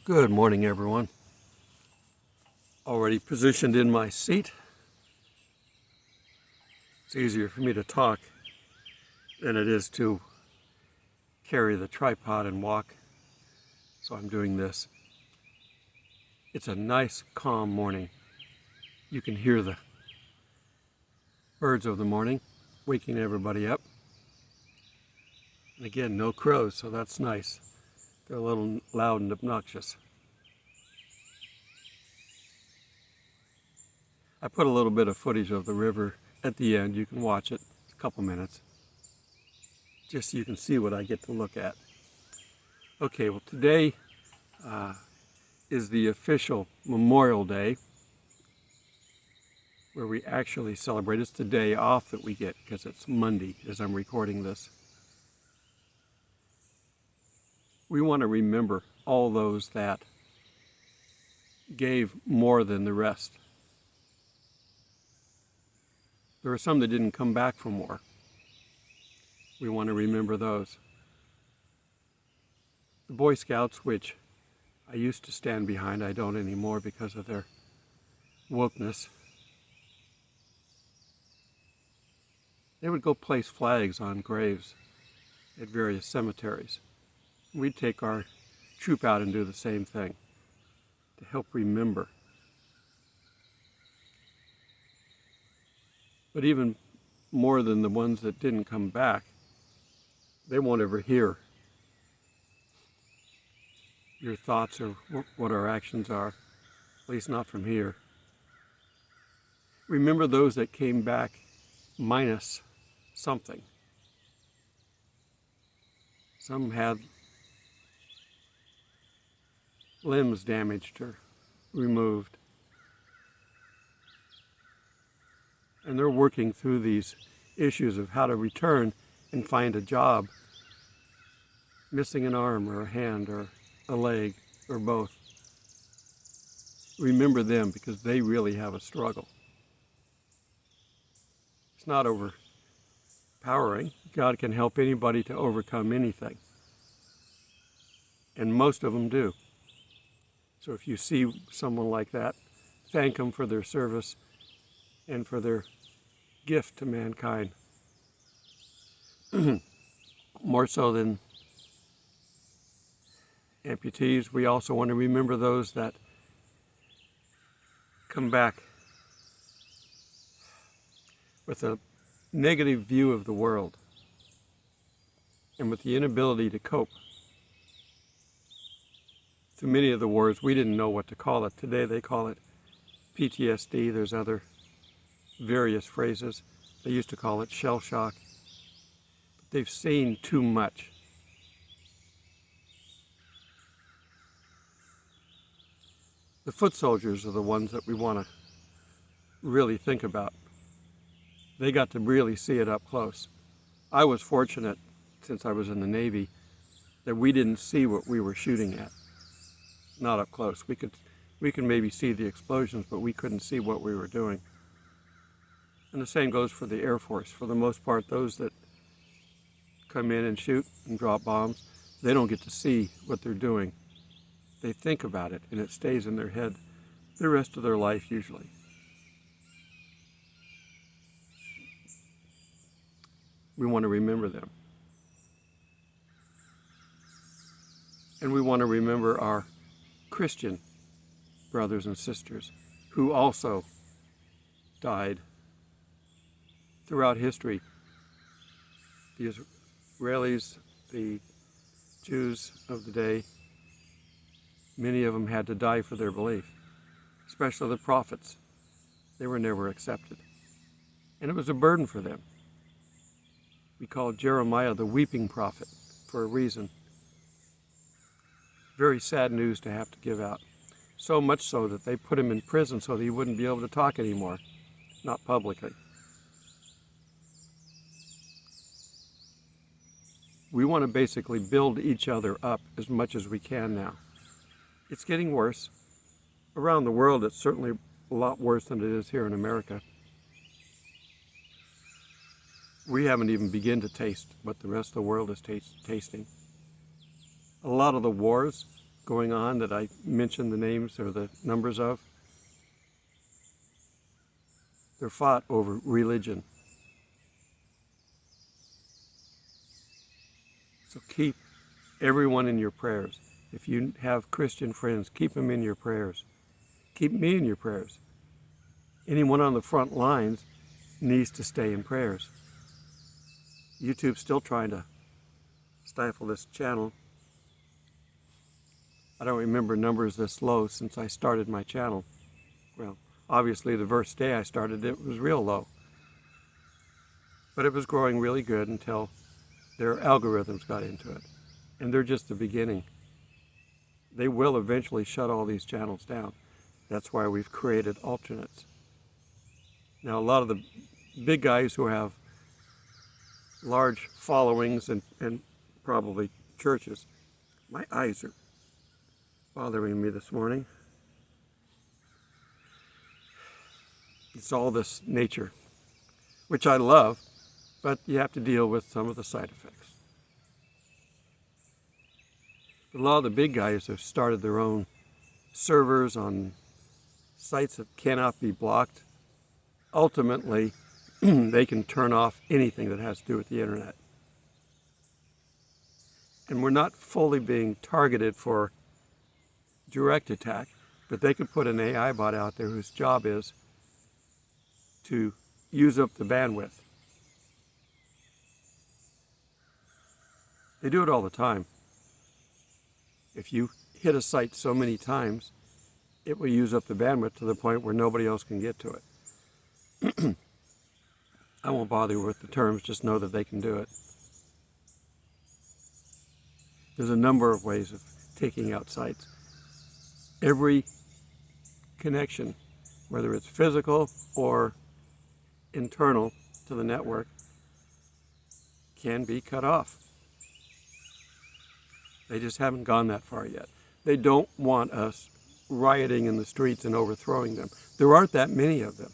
Good morning, everyone. Already positioned in my seat. It's easier for me to talk than it is to carry the tripod and walk, so I'm doing this. It's a nice, calm morning. You can hear the birds of the morning waking everybody up. And again, no crows, so that's nice. They're a little loud and obnoxious. I put a little bit of footage of the river at the end. You can watch it, it's a couple minutes, just so you can see what I get to look at. Okay, well today is the official Memorial Day, where we actually celebrate. It's the day off that we get because it's Monday as I'm recording this. We want to remember all those that gave more than the rest. There are some that didn't come back for more. We want to remember those. The Boy Scouts, which I used to stand behind, I don't anymore because of their wokeness. They would go place flags on graves at various cemeteries. We'd take our troop out and do the same thing to help remember. But even more than the ones that didn't come back, they won't ever hear your thoughts or what our actions are, at least not from here. Remember those that came back minus something. Some had limbs damaged or removed. And they're working through these issues of how to return and find a job, missing an arm or a hand or a leg or both. Remember them because they really have a struggle. It's not overpowering. God can help anybody to overcome anything. And most of them do. So if you see someone like that, thank them for their service and for their gift to mankind. More so than amputees, we also want to remember those that come back with a negative view of the world and with the inability to cope. Through many of the wars, we didn't know what to call it. Today they call it PTSD. There's other various phrases. They used to call it shell shock. But they've seen too much. The foot soldiers are the ones that we want to really think about. They got to really see it up close. I was fortunate, since I was in the Navy, that we didn't see what we were shooting at. Not up close. We could maybe see the explosions, but we couldn't see what we were doing. And the same goes for the Air Force. For the most part, those that come in and shoot and drop bombs, they don't get to see what they're doing. They think about it, and it stays in their head the rest of their life, usually. We want to remember them. And we want to remember our Christian brothers and sisters who also died throughout history. The Israelis, the Jews of the day, many of them had to die for their belief, especially the prophets. They were never accepted. And it was a burden for them. We call Jeremiah the weeping prophet for a reason. Very sad news to have to give out. So much so that they put him in prison so that he wouldn't be able to talk anymore, not publicly. We want to basically build each other up as much as we can now. It's getting worse. Around the world, it's certainly a lot worse than it is here in America. We haven't even begun to taste what the rest of the world is tasting. A lot of the wars going on that I mentioned the names or the numbers of, they're fought over religion. So keep everyone in your prayers. If you have Christian friends, keep them in your prayers. Keep me in your prayers. Anyone on the front lines needs to stay in prayers. YouTube's still trying to stifle this channel. I don't remember numbers this low since I started my channel. Well, obviously the first day I started it was real low. But it was growing really good until their algorithms got into it. And they're just the beginning. They will eventually shut all these channels down. That's why we've created alternates. Now, a lot of the big guys who have large followings and probably churches, my eyes are bothering me this morning. It's all this nature, which I love, but you have to deal with some of the side effects. A lot of the big guys have started their own servers on sites that cannot be blocked. Ultimately, they can turn off anything that has to do with the internet. And we're not fully being targeted for direct attack, but they could put an AI bot out there whose job is to use up the bandwidth. They do it all the time. If you hit a site so many times, it will use up the bandwidth to the point where nobody else can get to it. I won't bother you with the terms, just know that they can do it. There's a number of ways of taking out sites. Every connection, whether it's physical or internal to the network, can be cut off. They just haven't gone that far yet. They don't want us rioting in the streets and overthrowing them. There aren't that many of them.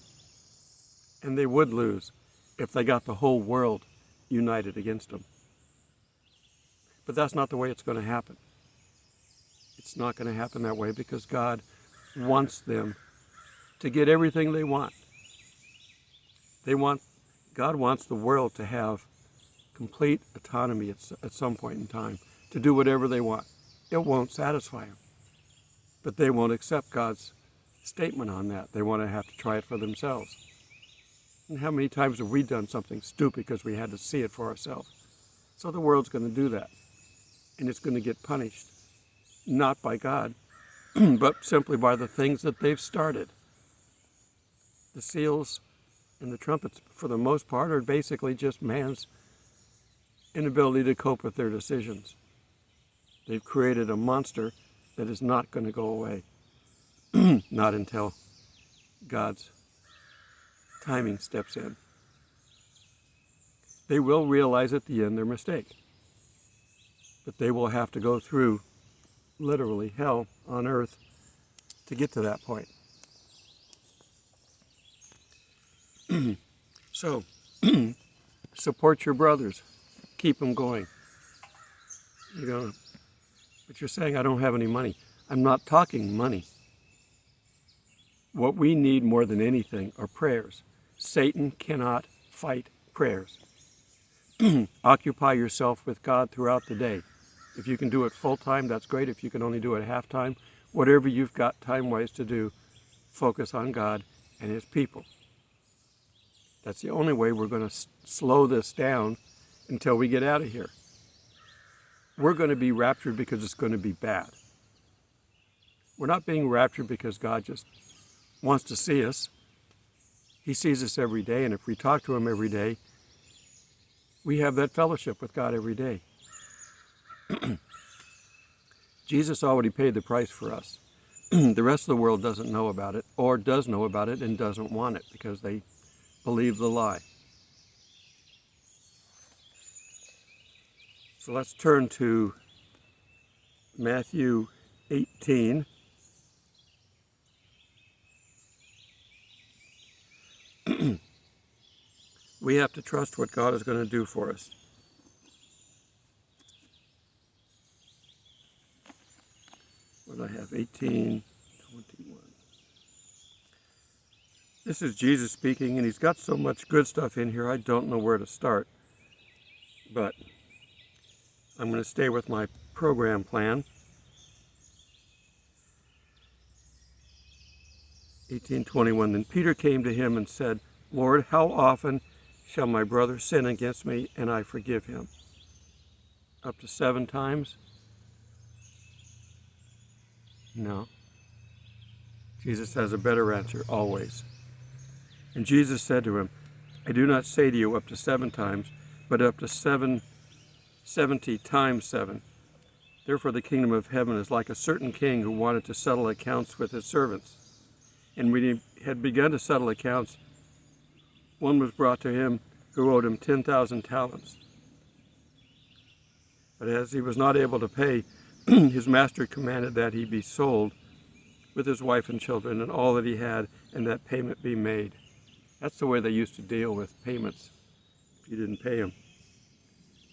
And they would lose if they got the whole world united against them. But that's not the way it's going to happen. It's not going to happen that way because God wants them to get everything they want. God wants the world to have complete autonomy at some point in time, to do whatever they want. It won't satisfy them. But they won't accept God's statement on that. They want to have to try it for themselves. And how many times have we done something stupid because we had to see it for ourselves? So the world's going to do that. And it's going to get punished. Not by God, but simply by the things that they've started. The seals and the trumpets, for the most part, are basically just man's inability to cope with their decisions. They've created a monster that is not going to go away. Not until God's timing steps in. They will realize at the end their mistake. But they will have to go through literally hell on earth to get to that point. So, support your brothers. Keep them going. But you're saying I don't have any money. I'm not talking money. What we need more than anything are prayers. Satan cannot fight prayers. Occupy yourself with God throughout the day. If you can do it full time, that's great. If you can only do it half time, whatever you've got time-wise to do, focus on God and His people. That's the only way we're going to slow this down until we get out of here. We're going to be raptured because it's going to be bad. We're not being raptured because God just wants to see us. He sees us every day, and if we talk to Him every day, we have that fellowship with God every day. Jesus already paid the price for us. The rest of the world doesn't know about it, or does know about it and doesn't want it because they believe the lie. So let's turn to Matthew 18. We have to trust what God is going to do for us. what do I have? 18:21. This is Jesus speaking, and he's got so much good stuff in here, I don't know where to start. But I'm going to stay with my program plan. 18:21. Then Peter came to him and said, Lord, how often shall my brother sin against me and I forgive him? Up to 7 times? No. Jesus has a better answer, always. And Jesus said to him, I do not say to you up to 7 times, but up to 70 times 7. Therefore the kingdom of heaven is like a certain king who wanted to settle accounts with his servants. And when he had begun to settle accounts, one was brought to him who owed him 10,000 talents. But as he was not able to pay, his master commanded that he be sold with his wife and children and all that he had, and that payment be made. That's the way they used to deal with payments if you didn't pay him.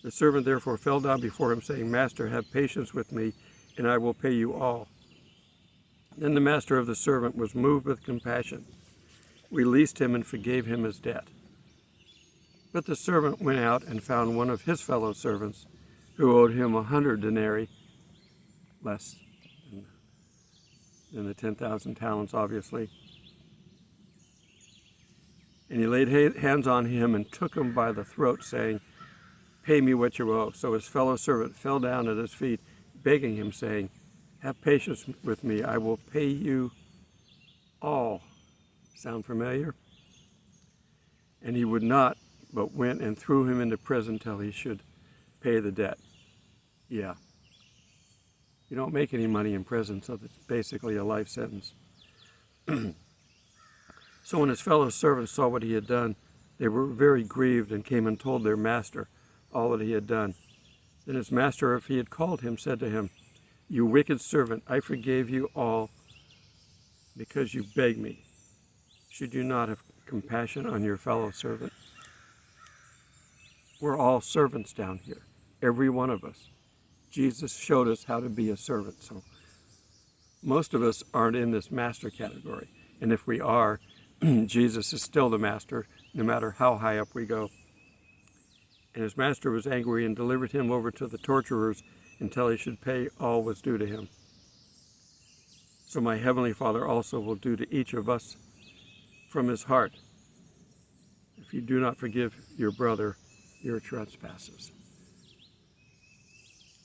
The servant therefore fell down before him, saying, Master, have patience with me, and I will pay you all. Then the master of the servant was moved with compassion, released him, and forgave him his debt. But the servant went out and found one of his fellow servants who owed him 100 denarii, less than the 10,000 talents, obviously. And he laid hands on him and took him by the throat, saying, Pay me what you owe. So his fellow servant fell down at his feet, begging him, saying, Have patience with me, I will pay you all. Sound familiar? And he would not, but went and threw him into prison till he should pay the debt. Yeah. You don't make any money in prison, so it's basically a life sentence. So when his fellow servants saw what he had done, they were very grieved and came and told their master all that he had done. Then his master, if he had called him, said to him, You wicked servant, I forgave you all because you begged me. Should you not have compassion on your fellow servant? We're all servants down here, every one of us. Jesus showed us how to be a servant, so most of us aren't in this master category. And if we are, Jesus is still the master, no matter how high up we go. And his master was angry and delivered him over to the torturers until he should pay all was due to him. So my heavenly Father also will do to each of us from his heart, if you do not forgive your brother your trespasses.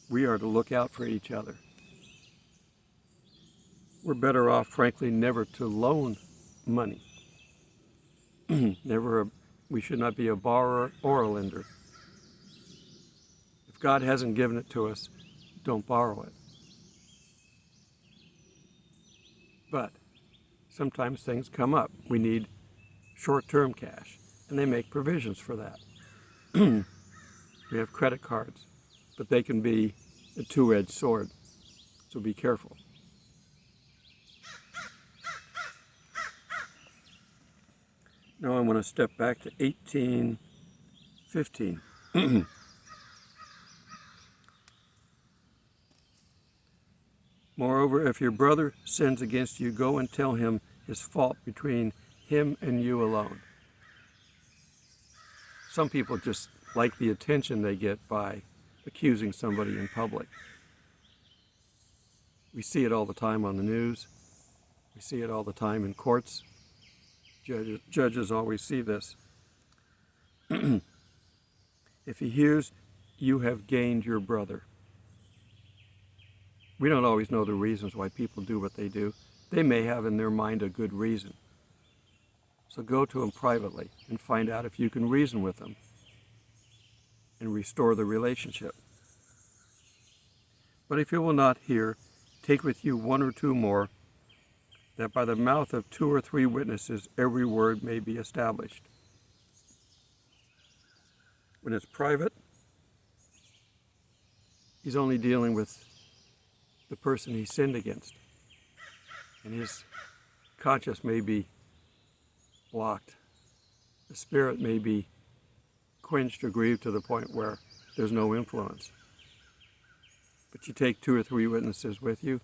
We are to look out for each other. We're better off, frankly, never to loan money. We should not be a borrower or a lender. If God hasn't given it to us, don't borrow it. But sometimes things come up. We need short-term cash, and they make provisions for that. We have credit cards, but they can be a two-edged sword, so be careful. Now I want to step back to 18:15. Moreover, if your brother sins against you, go and tell him his fault between him and you alone. Some people just like the attention they get by accusing somebody in public. We see it all the time on the news. We see it all the time in courts. Judges always see this. If he hears, you have gained your brother. We don't always know the reasons why people do what they do. They may have in their mind a good reason. So go to him privately and find out if you can reason with him and restore the relationship. But if you will not hear, take with you 1 or 2 more, that by the mouth of 2 or 3 witnesses every word may be established. When it's private, he's only dealing with the person he sinned against, and his conscience may be blocked. The spirit may be quenched or grieved to the point where there's no influence. But you take 2 or 3 witnesses with you,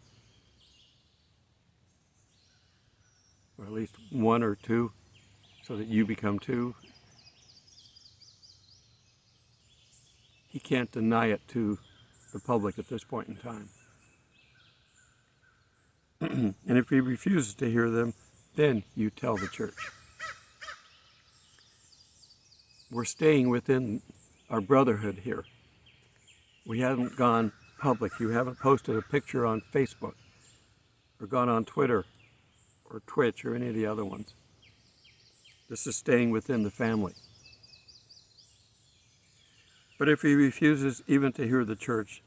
at least one or two, so that you become two. He can't deny it to the public at this point in time. And if he refuses to hear them, then you tell the church. We're staying within our brotherhood here. We haven't gone public. You haven't posted a picture on Facebook or gone on Twitter or Twitch or any of the other ones. This is staying within the family. But if he refuses even to hear the church,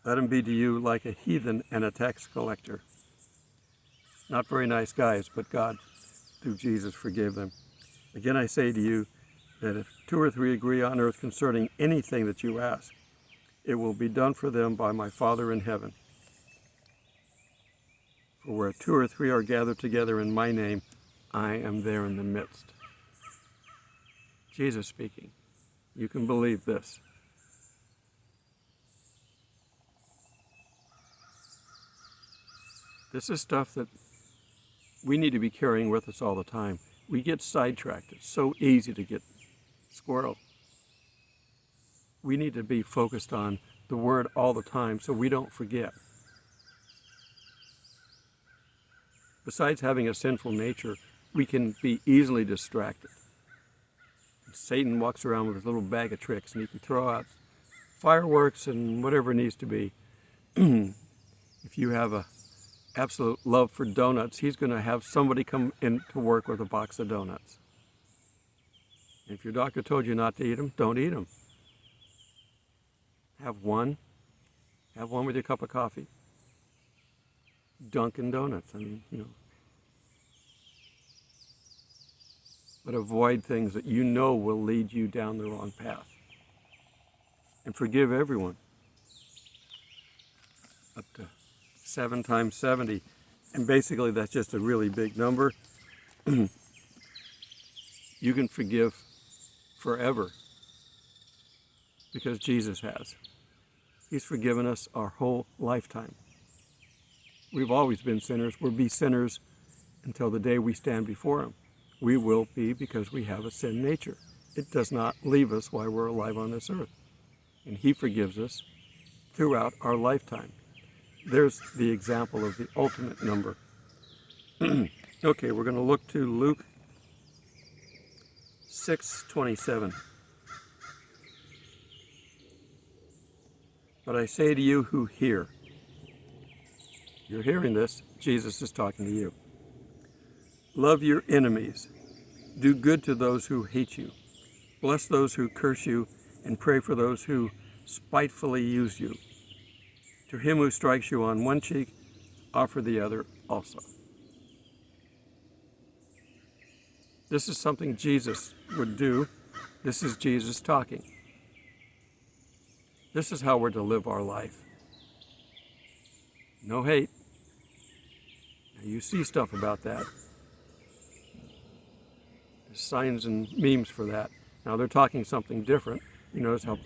let him be to you like a heathen and a tax collector. Not very nice guys, but God, through Jesus, forgave them. Again, I say to you that if 2 or 3 agree on earth concerning anything that you ask, it will be done for them by my Father in heaven. For where 2 or 3 are gathered together in my name, I am there in the midst. Jesus speaking. You can believe this. This is stuff that we need to be carrying with us all the time. We get sidetracked. It's so easy to get squirrel. We need to be focused on the Word all the time so we don't forget. Besides having a sinful nature, we can be easily distracted. Satan walks around with his little bag of tricks, and he can throw out fireworks and whatever needs to be. If you have a absolute love for donuts, he's going to have somebody come in to work with a box of donuts. If your doctor told you not to eat them, don't eat them. Have one with your cup of coffee. Dunkin' Donuts, But avoid things that you know will lead you down the wrong path. And forgive everyone. Up to 7 times 70. And basically that's just a really big number. You can forgive forever. Because Jesus has. He's forgiven us our whole lifetime. We've always been sinners. We'll be sinners until the day we stand before Him. We will be because we have a sin nature. It does not leave us while we're alive on this earth. And He forgives us throughout our lifetime. There's the example of the ultimate number. Okay, we're going to look to Luke 6:27. But I say to you who hear. You're hearing this. Jesus is talking to you. Love your enemies. Do good to those who hate you. Bless those who curse you, and pray for those who spitefully use you. To him who strikes you on one cheek, offer the other also. This is something Jesus would do. This is Jesus talking. This is how we're to live our life. No hate. Now, you see stuff about that. There's signs and memes for that. Now they're talking something different. You notice how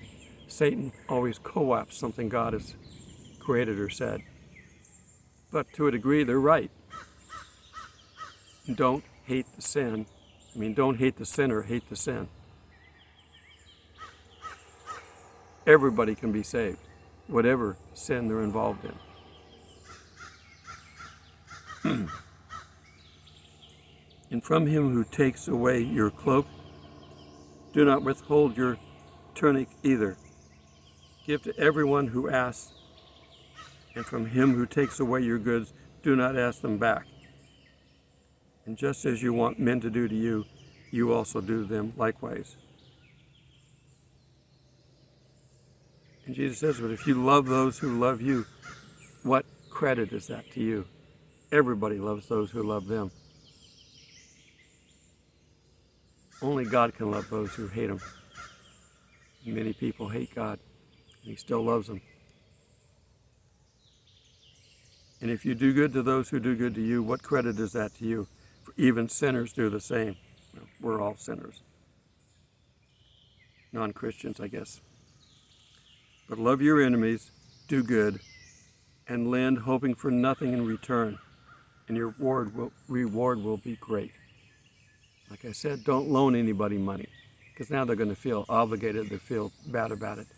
Satan always co-opts something God has created or said. But to a degree, they're right. Don't hate the sin. Don't hate the sinner, hate the sin. Everybody can be saved, whatever sin they're involved in. And from him who takes away your cloak, do not withhold your tunic either. Give to everyone who asks, and from him who takes away your goods, do not ask them back. And just as you want men to do to you, you also do them likewise. And Jesus says, but if you love those who love you, what credit is that to you? Everybody loves those who love them. Only God can love those who hate Him. Many people hate God, and He still loves them. And if you do good to those who do good to you, what credit is that to you? For even sinners do the same. Well, we're all sinners. Non-Christians, I guess. But love your enemies, do good, and lend, hoping for nothing in return. and your reward will be great. Like I said, don't loan anybody money, because now they're going to feel obligated, they feel bad about it.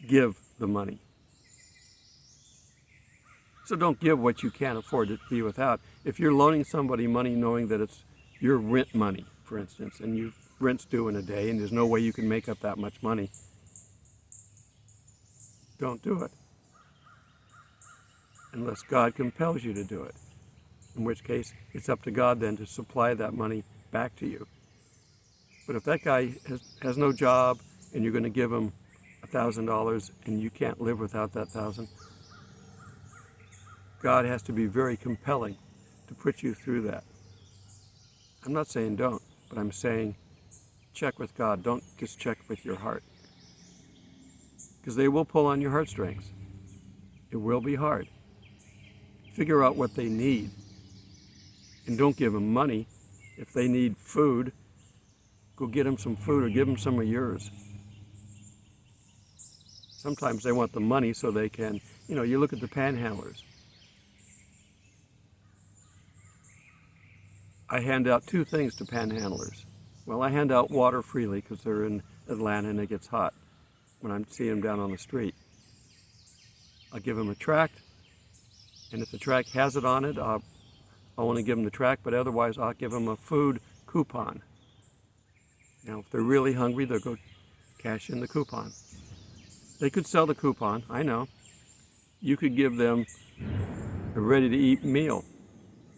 Give the money. So don't give what you can't afford to be without. If you're loaning somebody money knowing that it's your rent money, for instance, and your rent's due in a day and there's no way you can make up that much money, don't do it. Unless God compels you to do it. In which case, it's up to God then to supply that money back to you. But if that guy has no job and you're going to give him $1,000 and you can't live without that $1,000, God has to be very compelling to put you through that. I'm not saying don't, but I'm saying check with God. Don't just check with your heart. Because they will pull on your heartstrings. It will be hard. Figure out what they need. And don't give them money. If they need food, go get them some food or give them some of yours. Sometimes they want the money so they can, you look at the panhandlers. I hand out two things to panhandlers. Well, I hand out water freely because they're in Atlanta and it gets hot when I see them down on the street. I'll give them a tract, and if the tract has it on it, I want to give them the tract, but otherwise I'll give them a food coupon. Now, if they're really hungry, they'll go cash in the coupon. They could sell the coupon, I know. You could give them a ready-to-eat meal,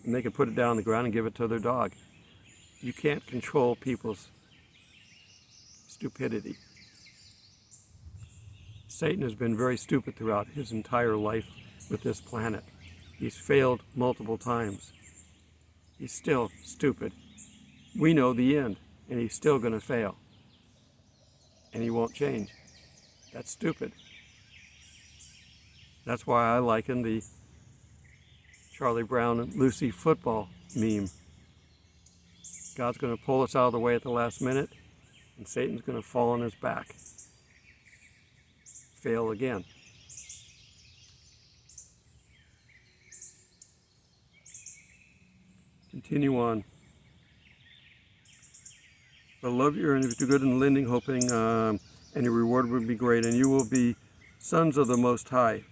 and they could put it down on the ground and give it to their dog. You can't control people's stupidity. Satan has been very stupid throughout his entire life with this planet. He's failed multiple times. He's still stupid. We know the end, and he's still going to fail. And he won't change. That's stupid. That's why I liken the Charlie Brown and Lucy football meme. God's going to pull us out of the way at the last minute, and Satan's going to fall on his back. Fail again. Continue on. But love your enemies, do good in lending, hoping, and your reward will be great, and you will be sons of the Most High,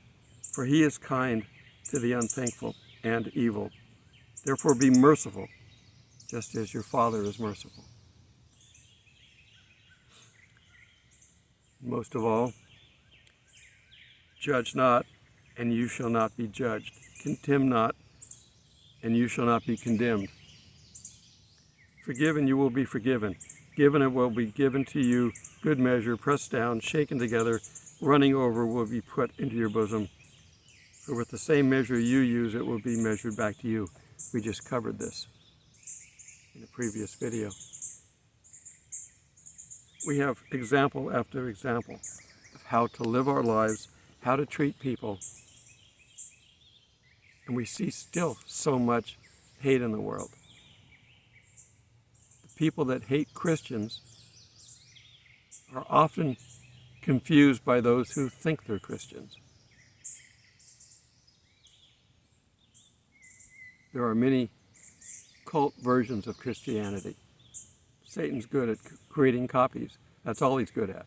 for he is kind to the unthankful and evil. Therefore be merciful, just as your Father is merciful. Most of all, judge not, and you shall not be judged. Condemn not, and you shall not be condemned. Forgive, and you will be forgiven. Given, it will be given to you. Good measure, pressed down, shaken together, running over, will be put into your bosom. For with the same measure you use, it will be measured back to you. We just covered this in a previous video. We have example after example of how to live our lives, how to treat people. And we see still so much hate in the world. The people that hate Christians are often confused by those who think they're Christians. There are many cult versions of Christianity. Satan's good at creating copies. That's all he's good at.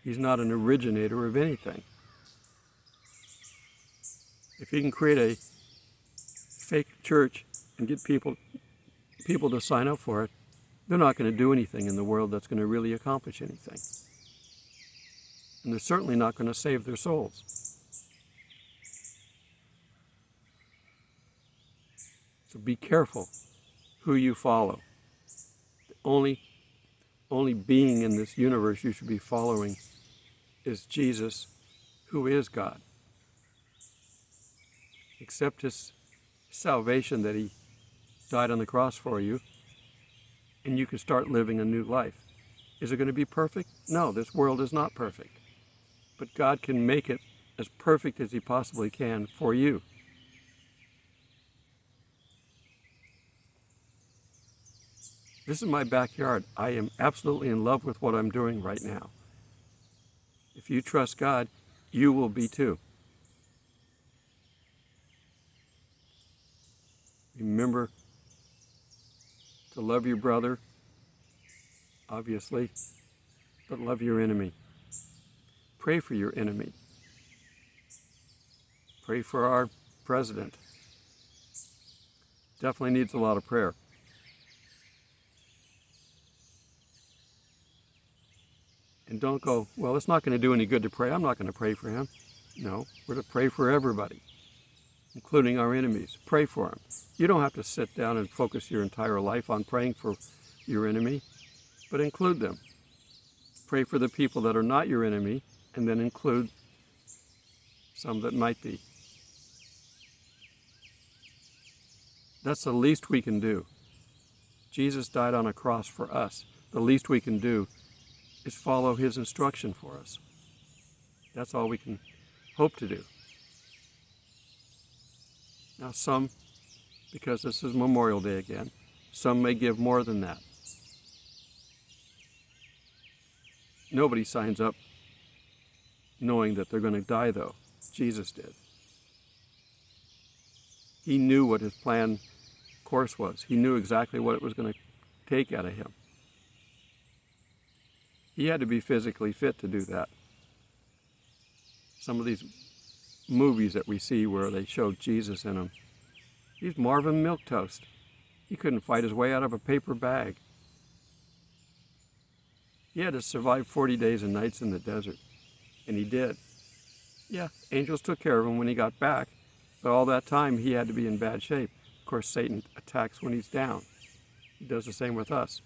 He's not an originator of anything. If he can create a fake church and get people to sign up for it, they're not going to do anything in the world that's going to really accomplish anything. And they're certainly not going to save their souls. So be careful who you follow. The only being in this universe you should be following is Jesus, who is God. Accept his salvation, that he died on the cross for you, and you can start living a new life. Is it going to be perfect? No, this world is not perfect. But God can make it as perfect as he possibly can for you. This is my backyard. I am absolutely in love with what I'm doing right now. If you trust God, you will be too. Remember to love your brother, obviously, but love your enemy. Pray for your enemy. Pray for our president. Definitely needs a lot of prayer. And don't go, well, it's not going to do any good to pray. I'm not going to pray for him. No, we're to pray for everybody, including our enemies. Pray for them. You don't have to sit down and focus your entire life on praying for your enemy, but include them. Pray for the people that are not your enemy, and then include some that might be. That's the least we can do. Jesus died on a cross for us. The least we can do is follow his instruction for us. That's all we can hope to do. Now some, because this is Memorial Day again, some may give more than that. Nobody signs up knowing that they're going to die, though. Jesus did. He knew what his planned course was. He knew exactly what it was going to take out of him. He had to be physically fit to do that. Some of these movies that we see where they show Jesus in them, he's Marvin Milquetoast. He couldn't fight his way out of a paper bag. He had to survive 40 days and nights in the desert, and he did. Yeah, angels took care of him when he got back, but all that time he had to be in bad shape. Of course, Satan attacks when he's down. He does the same with us.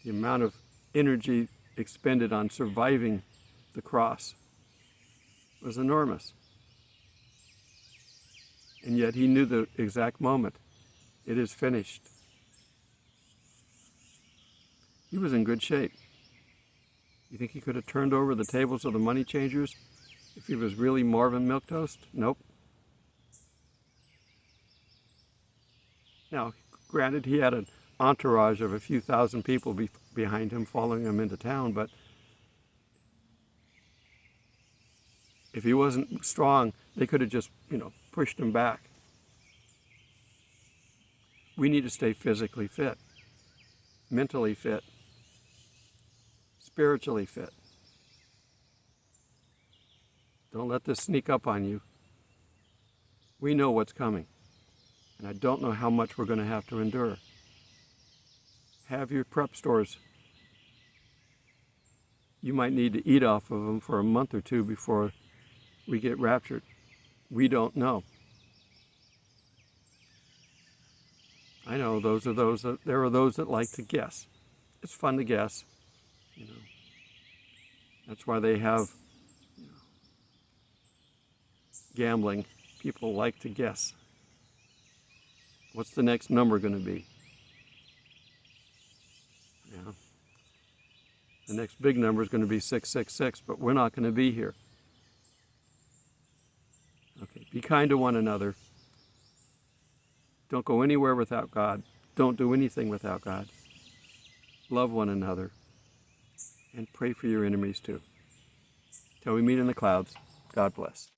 The amount of energy expended on surviving the cross was enormous. And yet he knew the exact moment. It is finished. He was in good shape. You think he could have turned over the tables of the money changers if he was really Marvin Milquetoast? Nope. Now, granted, he had an entourage of a few thousand people behind him following him into town, but if he wasn't strong, they could have just, pushed him back. We need to stay physically fit, mentally fit, spiritually fit. Don't let this sneak up on you. We know what's coming, and I don't know how much we're going to have to endure. Have your prep stores. You might need to eat off of them for a month or two before we get raptured. We don't know. I know there are those that like to guess. It's fun to guess, That's why they have gambling. People like to guess. What's the next number going to be? The next big number is going to be 666, but we're not going to be here. Okay, be kind to one another. Don't go anywhere without God. Don't do anything without God. Love one another. And pray for your enemies too. Till we meet in the clouds, God bless.